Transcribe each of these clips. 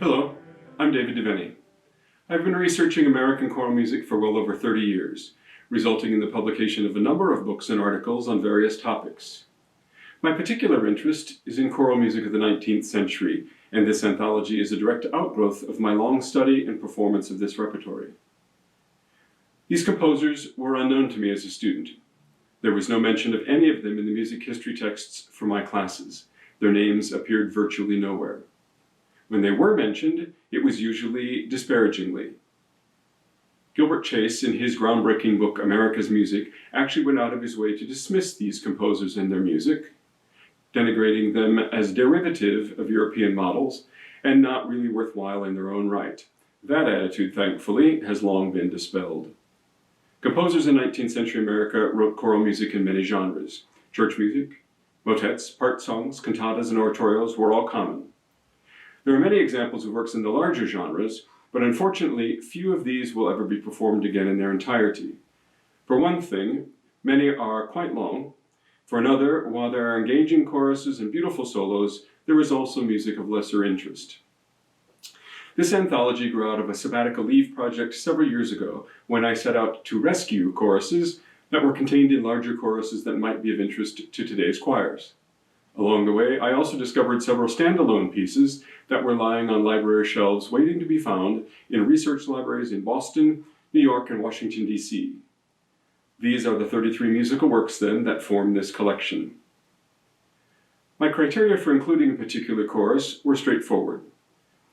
Hello, I'm David DeVenney. I've been researching American choral music for well over 30 years, resulting in the publication of a number of books and articles on various topics. My particular interest is in choral music of the 19th century, and this anthology is a direct outgrowth of my long study and performance of this repertory. These composers were unknown to me as a student. There was no mention of any of them in the music history texts for my classes. Their names appeared virtually nowhere. When they were mentioned, it was usually disparagingly. Gilbert Chase, in his groundbreaking book, America's Music, actually went out of his way to dismiss these composers and their music, denigrating them as derivative of European models and not really worthwhile in their own right. That attitude, thankfully, has long been dispelled. Composers in 19th century America wrote choral music in many genres. Church music, motets, part songs, cantatas, and oratorios were all common. There are many examples of works in the larger genres, but unfortunately, few of these will ever be performed again in their entirety. For one thing, many are quite long. For another, while there are engaging choruses and beautiful solos, there is also music of lesser interest. This anthology grew out of a sabbatical leave project several years ago when I set out to rescue choruses that were contained in larger choruses that might be of interest to today's choirs. Along the way, I also discovered several standalone pieces that were lying on library shelves waiting to be found in research libraries in Boston, New York, and Washington, D.C. These are the 33 musical works, then, that form this collection. My criteria for including a particular chorus were straightforward.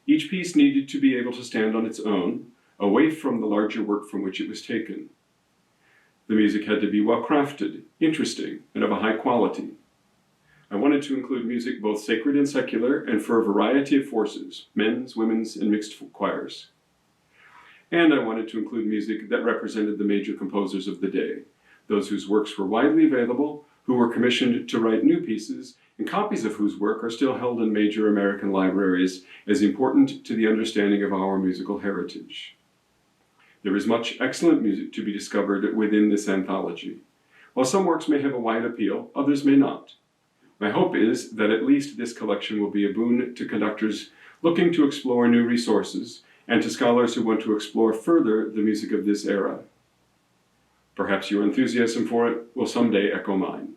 Each piece needed to be able to stand on its own, away from the larger work from which it was taken. The music had to be well crafted, interesting, and of a high quality. I wanted to include music both sacred and secular, and for a variety of forces, men's, women's, and mixed choirs. And I wanted to include music that represented the major composers of the day, those whose works were widely available, who were commissioned to write new pieces, and copies of whose work are still held in major American libraries as important to the understanding of our musical heritage. There is much excellent music to be discovered within this anthology. While some works may have a wide appeal, others may not. My hope is that at least this collection will be a boon to conductors looking to explore new resources and to scholars who want to explore further the music of this era. Perhaps your enthusiasm for it will someday echo mine.